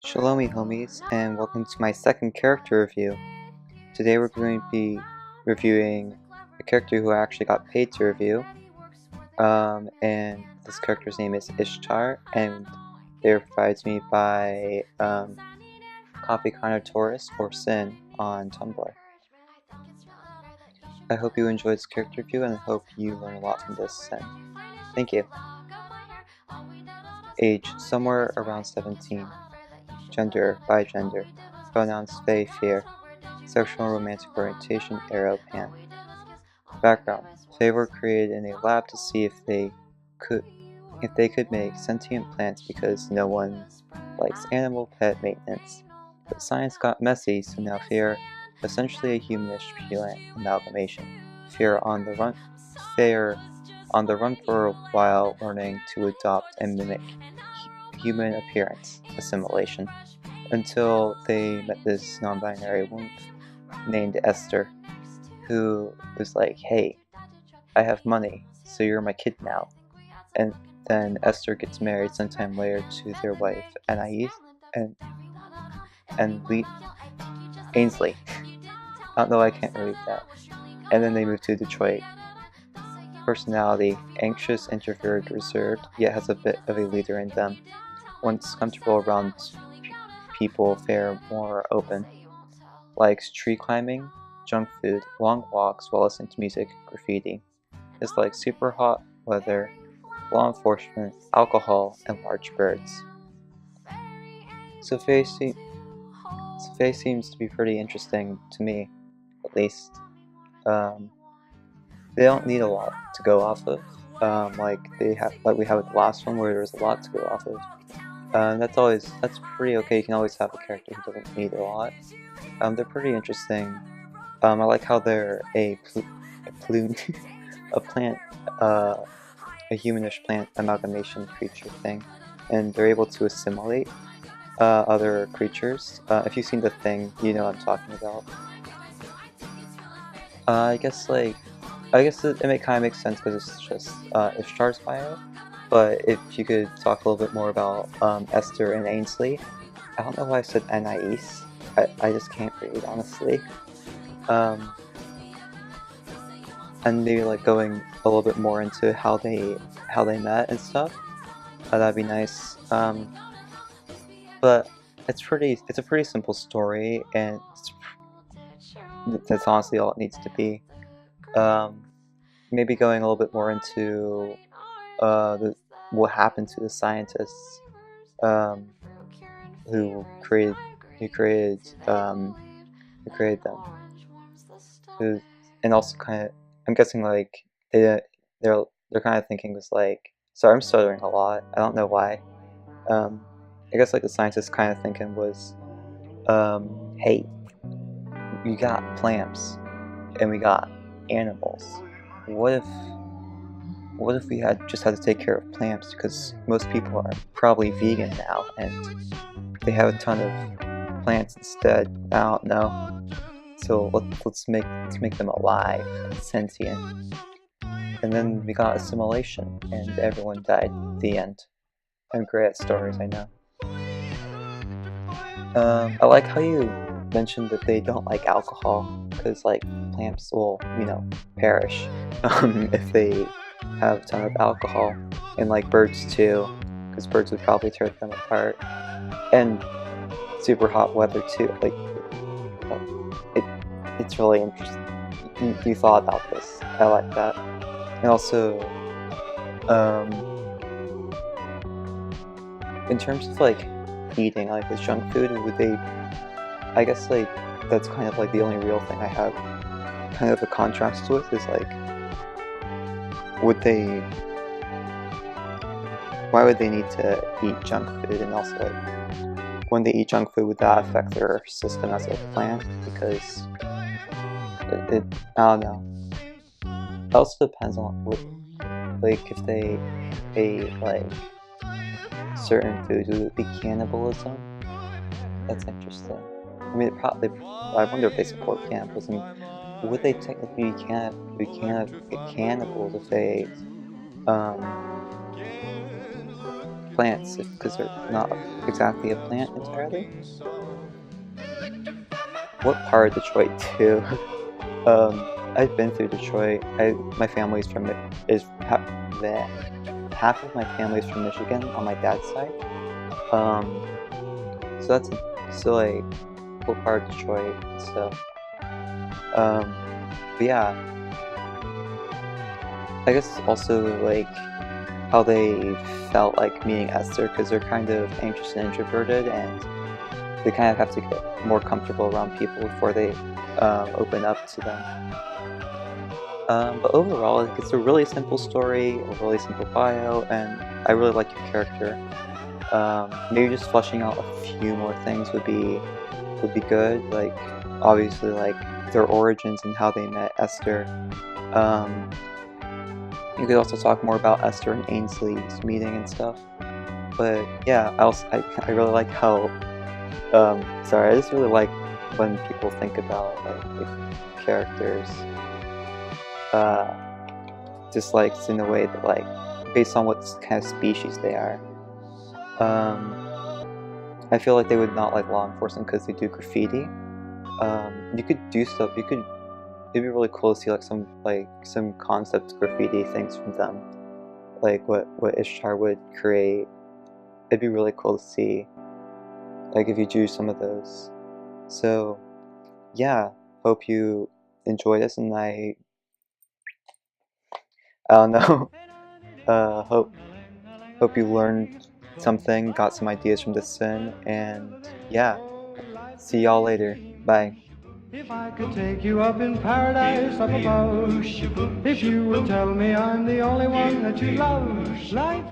Shalomi homies, and welcome to my second character review. Today we're going to be reviewing a character who I actually got paid to review, and this character's name is Ishtar, and they were provided to me by Coffee Kind of Taurus or Sin on Tumblr. I hope you enjoyed this character review and I hope you learn a lot from this, and thank you. Age, somewhere around 17. Gender, bi gender. Pronouns, they, fear. Sexual and romantic orientation, arrow, pan. Background, they were created in a lab to see if they could make sentient plants because no one likes animal pet maintenance. But science got messy, so now they are essentially a humanish plant amalgamation. They are on the run for a while, learning to adopt and mimic human appearance, assimilation, until they met this non-binary woman named Esther, who was like, "Hey, I have money, so you're my kid now." And then Esther gets married sometime later to their wife Anais and Ainsley. I don't know, I can't read that. And then they move to Detroit. Personality: anxious, introverted, reserved, yet has a bit of a leader in them. Once comfortable around people, they're more open. Likes tree climbing, junk food, long walks while listening to music, graffiti. Is like super hot weather, law enforcement, alcohol, and large birds. So Faye seems to be pretty interesting to me, at least. They don't need a lot to go off of, like we have with the last one where there's a lot to go off of. That's pretty okay. You can always have a character who doesn't need a lot. They're pretty interesting. I like how they're a plant, a humanish plant amalgamation creature thing, and they're able to assimilate other creatures. If you've seen The Thing, you know what I'm talking about. I guess it kind of makes sense because it's just Ishtar's bio. But if you could talk a little bit more about Esther and Ainsley. I don't know why I said Anais. I just can't read, honestly. And maybe like going a little bit more into how they met and stuff. That'd be nice. But it's a pretty simple story, and that's honestly all it needs to be. Maybe going a little bit more into what happened to the scientists who created them, and also kind of, I'm guessing like they're kind of thinking was like, sorry, I'm stuttering a lot. I don't know why. I guess like the scientists kind of thinking was, hey, we got plants and we got animals. What if we just had to take care of plants, because most people are probably vegan now and they have a ton of plants instead. I don't know. So let's make them alive and sentient. And then we got assimilation and everyone died. The end. I'm great at stories, I know. I like how you mentioned that they don't like alcohol, because like plants will, perish if they have a ton of alcohol, and like birds too, because birds would probably tear them apart, and super hot weather too. Like it's really interesting. You thought about this. I like that. And also, in terms of like eating, like with junk food, would they? I guess like that's kind of like the only real thing I have kind of a contrast with is like, why would they need to eat junk food? And also like, when they eat junk food, would that affect their system as a plant? Because I don't know. It also depends on like if they ate like certain foods, would it be cannibalism? That's interesting. I mean, I wonder if they support cannibalism. Would they technically be cannibals if they plants because they're not exactly a plant entirely. What part of Detroit too? I've been through Detroit. My family's from it is half of my family's from Michigan on my dad's side. Um, so that's still a cool part of Detroit and stuff. But yeah, I guess also like how they felt like meeting Esther because they're kind of anxious and introverted, and they kind of have to get more comfortable around people before they open up to them. But overall, like, it's a really simple story, a really simple bio, and I really like your character. Maybe just fleshing out a few more things would be good. Like obviously, like their origins and how they met Esther. Um, you could also talk more about Esther and Ainsley's meeting and stuff. But yeah, I really like how. Sorry, I just really like when people think about like the characters. Just like in a way that like based on what kind of species they are. I feel like they would not like law enforcement because they do graffiti. You could do stuff. It'd be really cool to see like some concept graffiti things from them, like what Ishtar would create. It'd be really cool to see, like if you do some of those. So yeah, hope you enjoy this, and I don't know. Hope you learned something, got some ideas from this sin, and yeah, see y'all later. Bye. If I could take you up in paradise up above, if you would tell me I'm the only one that you love, life